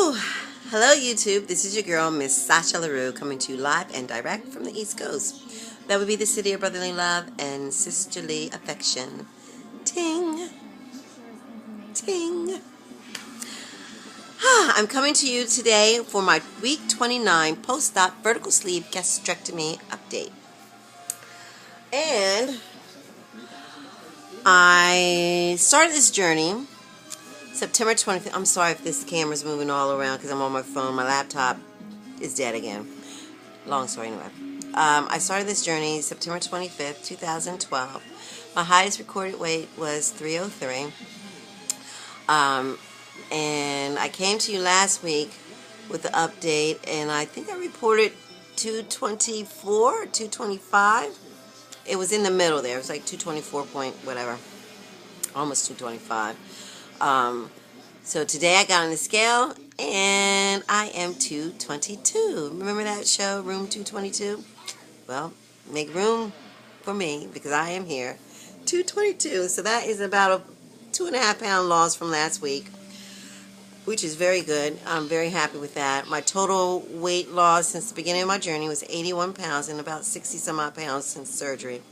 Whew. Hello YouTube, this is your girl Miss Sasha LaRue coming to you live and direct from the East Coast. That would be the city of brotherly love and sisterly affection. Ting! Ting! I'm coming to you today for my week 29 post-op vertical sleeve gastrectomy update. And I started this journey September 25th. I'm sorry if this camera's moving all around because I'm on my phone. My laptop is dead again. Long story anyway. I started this journey September 25th, 2012. My highest recorded weight was 303. And I came to you last week with the update, and I think I reported 224, 225. It was in the middle there. It was like 224 point whatever. Almost 225. So today I got on the scale and I am 222. Remember that show, Room 222? Well, make room for me because I am here. 222. So that is about a 2.5 pound loss from last week, which is very good. I'm very happy with that. My total weight loss since the beginning of my journey was 81 pounds and about 60 some odd pounds since surgery.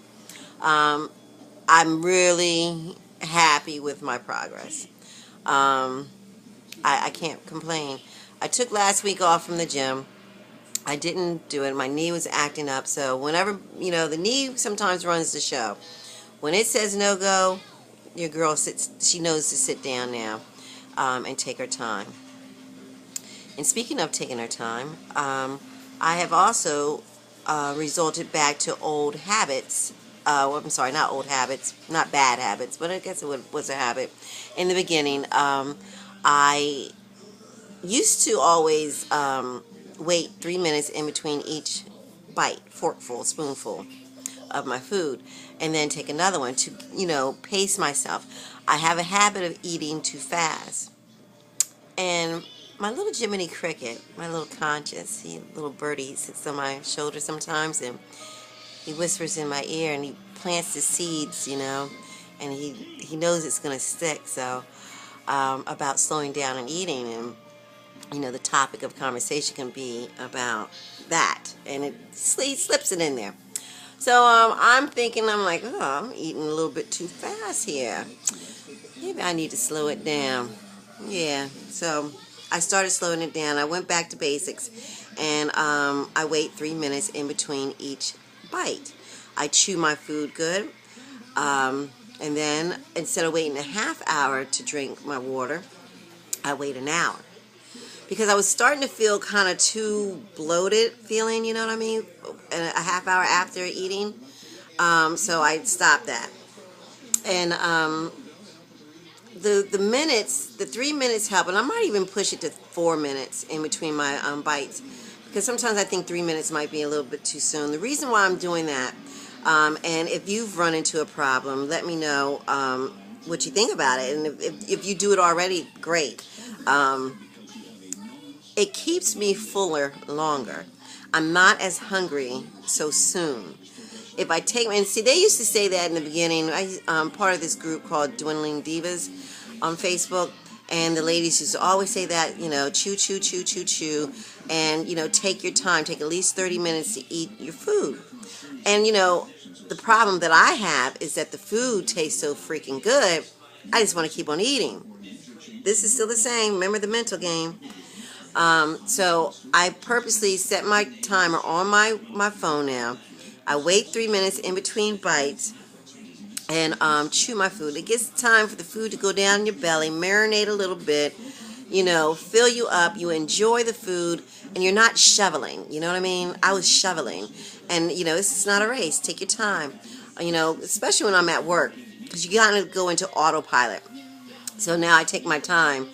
I'm really happy with my progress. I can't complain. I took last week off from the gym. I didn't do it. My knee was acting up. So whenever, the knee sometimes runs the show. When it says no go, your girl she knows to sit down now and take her time. And speaking of taking her time, I have also resorted back to old habits. I'm sorry, not old habits, not bad habits, but I guess it was a habit. In the beginning, I used to always wait 3 minutes in between each bite, forkful, spoonful of my food, and then take another one to, pace myself. I have a habit of eating too fast. And my little Jiminy Cricket, my little conscious, little birdie, sits on my shoulder sometimes, and he whispers in my ear, and he plants the seeds, and he knows it's going to stick. So about slowing down and eating, and the topic of conversation can be about that, and it slips it in there. So I'm like, oh, I'm eating a little bit too fast here. Maybe I need to slow it down. Yeah, so I started slowing it down. I went back to basics, and I wait 3 minutes in between each bite. I chew my food good, and then instead of waiting a half hour to drink my water, I wait an hour. Because I was starting to feel kind of too bloated feeling, you know what I mean, a half hour after eating. So I stopped that. And the 3 minutes help, and I might even push it to 4 minutes in between my bites, because sometimes I think 3 minutes might be a little bit too soon. The reason why I'm doing that, and if you've run into a problem, let me know what you think about it, and if you do it already, great. It keeps me fuller longer. I'm not as hungry so soon. If I take, and see, they used to say that in the beginning. I'm part of this group called Dwindling Divas on Facebook, and the ladies used to always say that, chew, chew, chew, chew, chew, and, take your time, take at least 30 minutes to eat your food. And, the problem that I have is that the food tastes so freaking good, I just want to keep on eating. This is still the same. Remember the mental game. So I purposely set my timer on my phone now. I wait 3 minutes in between bites and chew my food. It gets time for the food to go down in your belly, marinate a little bit, fill you up. You enjoy the food, and you're not shoveling. You know what I mean? I was shoveling. And, this is not a race. Take your time, especially when I'm at work, because you got to go into autopilot. So now I take my time,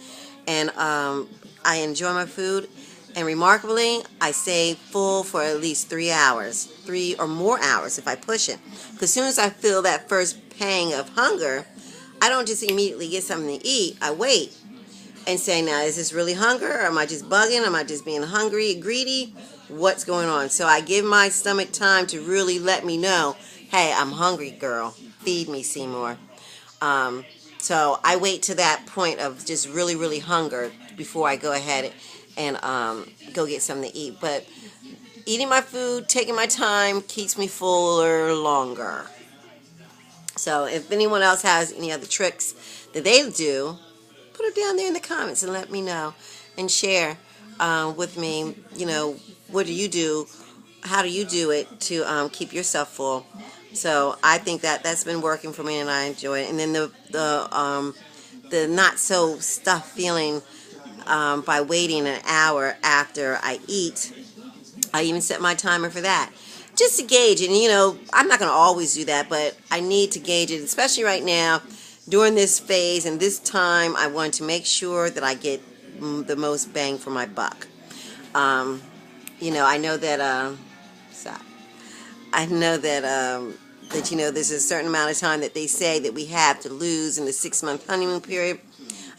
and I enjoy my food, and remarkably, I stay full for at least 3 hours, 3 or more hours if I push it. Because as soon as I feel that first pang of hunger, I don't just immediately get something to eat. I wait and say, now, is this really hunger, or am I just bugging? Am I just being hungry, greedy? What's going on? So I give my stomach time to really let me know, hey, I'm hungry, girl. Feed me, Seymour. So I wait to that point of just really, really hunger before I go ahead and go get something to eat. But eating my food, taking my time, keeps me fuller longer. So if anyone else has any other tricks that they do, put it down there in the comments and let me know and share with me, what do you do? How do you do it to keep yourself full? So I think that that's been working for me and I enjoy it. And then the not so stuffed feeling by waiting an hour after I eat. I even set my timer for that. Just to gauge it. And, I'm not going to always do that, but I need to gauge it, especially right now during this phase and this time. I want to make sure that I get the most bang for my buck. I know that, there's a certain amount of time that they say that we have to lose in the 6-month honeymoon period.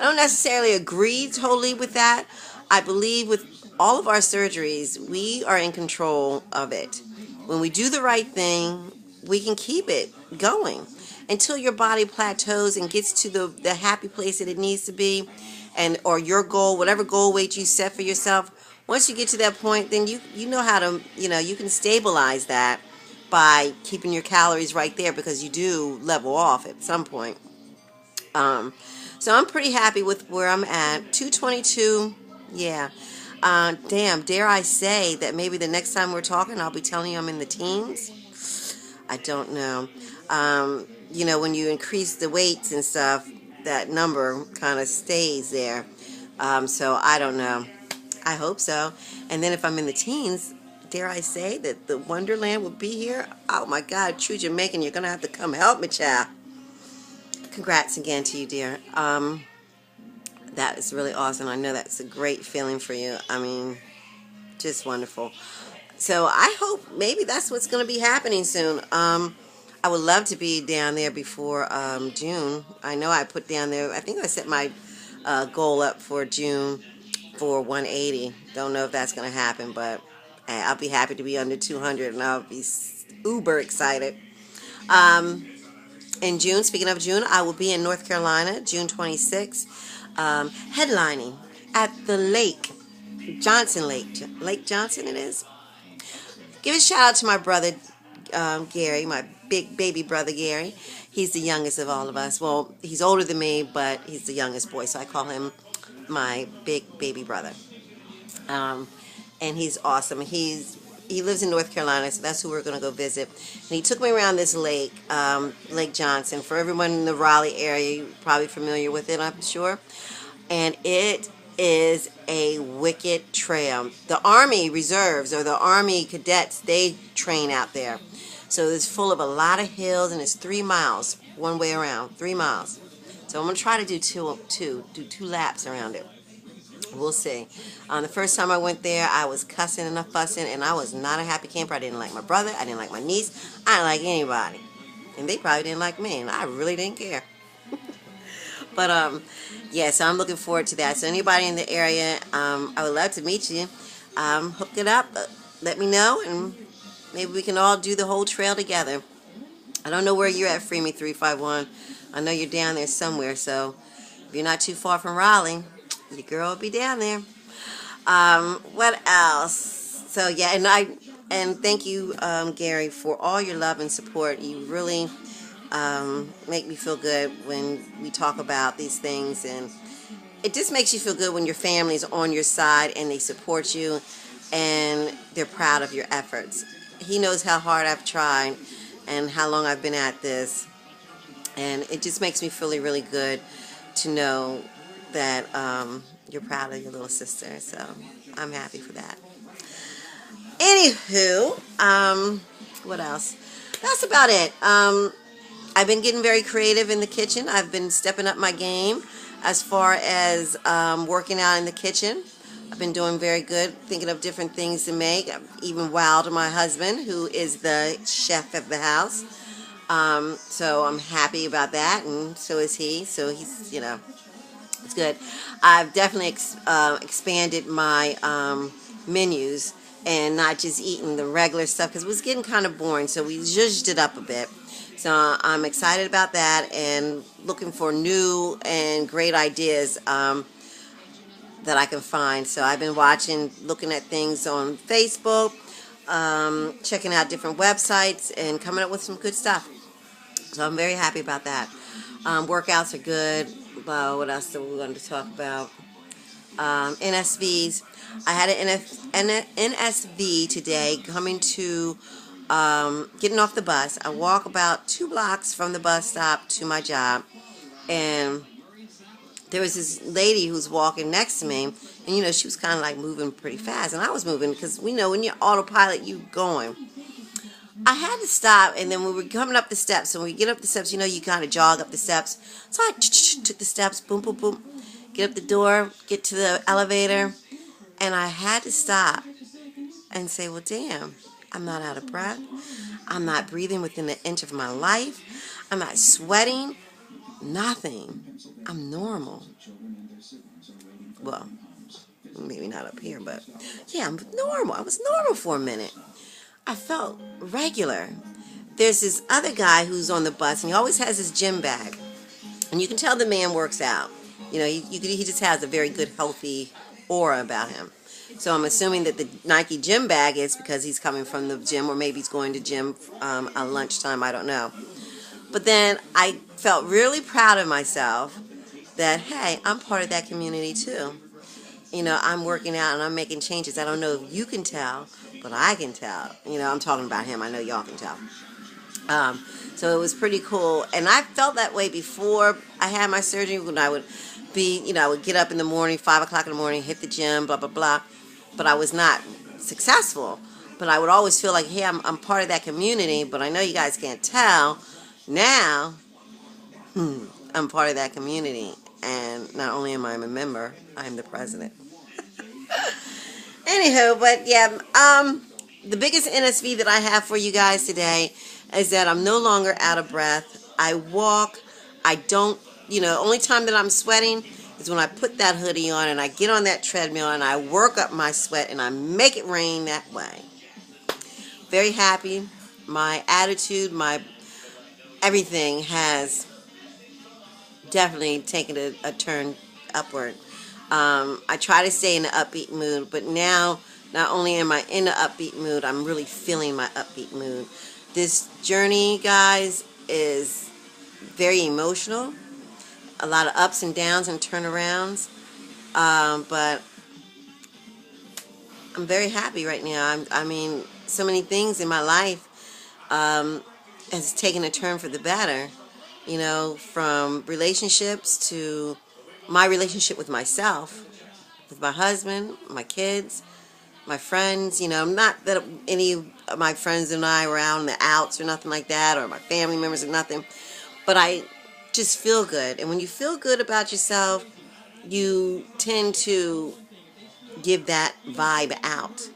I don't necessarily agree totally with that. I believe with all of our surgeries, we are in control of it. When we do the right thing, we can keep it going until your body plateaus and gets to the happy place that it needs to be, or your goal, whatever goal weight you set for yourself. Once you get to that point, then you know how to, you can stabilize that by keeping your calories right there, because you do level off at some point. So I'm pretty happy with where I'm at. 222, yeah. Damn, dare I say that maybe the next time we're talking, I'll be telling you I'm in the teens? I don't know. When you increase the weights and stuff, that number kind of stays there. So I don't know. I hope so. And then if I'm in the teens, dare I say that the Wonderland will be here? Oh my God, true Jamaican, you're going to have to come help me, child. Congrats again to you, dear. That is really awesome. I know that's a great feeling for you. I mean, just wonderful. So I hope maybe that's what's going to be happening soon. I would love to be down there before June. I know I put down there, I think I set my goal up for June for 180. Don't know if that's going to happen, but I'll be happy to be under 200, and I'll be uber excited. In June, speaking of June, I will be in North Carolina, June 26th, headlining at the Lake Johnson it is. Give a shout out to my brother, Gary, my big baby brother, Gary. He's the youngest of all of us. Well, he's older than me, but he's the youngest boy, so I call him my big baby brother. And he's awesome. He lives in North Carolina, so that's who we're going to go visit. And he took me around this lake, Lake Johnson. For everyone in the Raleigh area, you're probably familiar with it, I'm sure. And it is a wicked trail. The Army Reserves, or the Army Cadets, they train out there. So it's full of a lot of hills, and it's 3 miles one way around, 3 miles. So I'm going to try to do two laps around it. We'll see. The first time I went there, I was cussing and fussing, and I was not a happy camper. I didn't like my brother. I didn't like my niece. I didn't like anybody. And they probably didn't like me, and I really didn't care. But, yeah, so I'm looking forward to that. So anybody in the area, I would love to meet you. Hook it up. Let me know, and maybe we can all do the whole trail together. I don't know where you're at, Free Me 351. I know you're down there somewhere, so if you're not too far from Raleigh, your girl will be down there. What else? So yeah, and thank you, Gary, for all your love and support. You really make me feel good when we talk about these things, and it just makes you feel good when your family's on your side and they support you and they're proud of your efforts. He knows how hard I've tried and how long I've been at this, and it just makes me feel really good to know that you're proud of your little sister. So I'm happy for that. Anywho, what else? That's about it. I've been getting very creative in the kitchen. I've been stepping up my game as far as working out in the kitchen. I've been doing very good, thinking of different things to make. I'm even wowed my husband, who is the chef of the house. So I'm happy about that, and so is he. So he's, it's good. I've definitely expanded my menus and not just eating the regular stuff, because it was getting kind of boring. So we zhuzhed it up a bit. So I'm excited about that and looking for new and great ideas that I can find. So I've been watching, looking at things on Facebook, checking out different websites, and coming up with some good stuff. So I'm very happy about that. Workouts are good. What else are we going to talk about? NSVs. I had an NSV today coming to getting off the bus. I walk about 2 blocks from the bus stop to my job, and there was this lady who's walking next to me, and she was kind of like moving pretty fast, and I was moving because we know when you're autopilot, you going. I had to stop, and then we were coming up the steps. So when we get up the steps, you kind of jog up the steps. So I took the steps, boom, boom, boom, get up the door, get to the elevator, and I had to stop and say, well, damn, I'm not out of breath. I'm not breathing within an inch of my life. I'm not sweating. Nothing. I'm normal. Well, maybe not up here, but yeah, I'm normal. I was normal for a minute. I felt regular. There's this other guy who's on the bus, and he always has his gym bag. And you can tell the man works out. He just has a very good, healthy aura about him. So I'm assuming that the Nike gym bag is because he's coming from the gym, or maybe he's going to gym at lunchtime. I don't know. But then I felt really proud of myself that, hey, I'm part of that community too. I'm working out and I'm making changes. I don't know if you can tell, but I can tell. I'm talking about him. I know y'all can tell. So it was pretty cool. And I felt that way before I had my surgery, when I would be, I would get up in the morning, 5 o'clock in the morning, hit the gym, blah, blah, blah. But I was not successful. But I would always feel like, hey, I'm part of that community, but I know you guys can't tell. Now, I'm part of that community. And not only am I a member, I'm the president. Anywho, but yeah, the biggest NSV that I have for you guys today is that I'm no longer out of breath. I walk. I don't, only time that I'm sweating is when I put that hoodie on and I get on that treadmill and I work up my sweat and I make it rain that way. Very happy. My attitude, my everything has definitely taken a turn upward. I try to stay in the upbeat mood, but now not only am I in the upbeat mood, I'm really feeling my upbeat mood. This journey, guys, is very emotional. A lot of ups and downs and turnarounds, but I'm very happy right now. I mean, so many things in my life has taken a turn for the better. From relationships to my relationship with myself, with my husband, my kids, my friends. Not that any of my friends and I were out in the outs or nothing like that, or my family members or nothing, but I just feel good. And when you feel good about yourself, you tend to give that vibe out.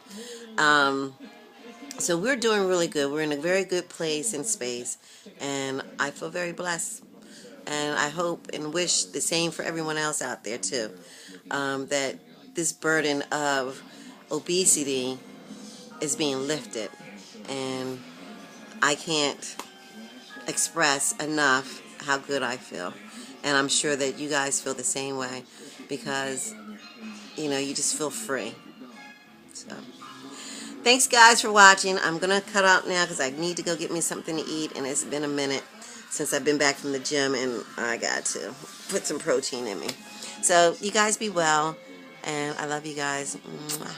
So we're doing really good. We're in a very good place in space, and I feel very blessed. And I hope and wish the same for everyone else out there too, that this burden of obesity is being lifted. And I can't express enough how good I feel. And I'm sure that you guys feel the same way, because you just feel free. So thanks guys for watching. I'm gonna cut out now because I need to go get me something to eat, and it's been a minute since I've been back from the gym, and I got to put some protein in me. So you guys be well, and I love you guys. Mwah.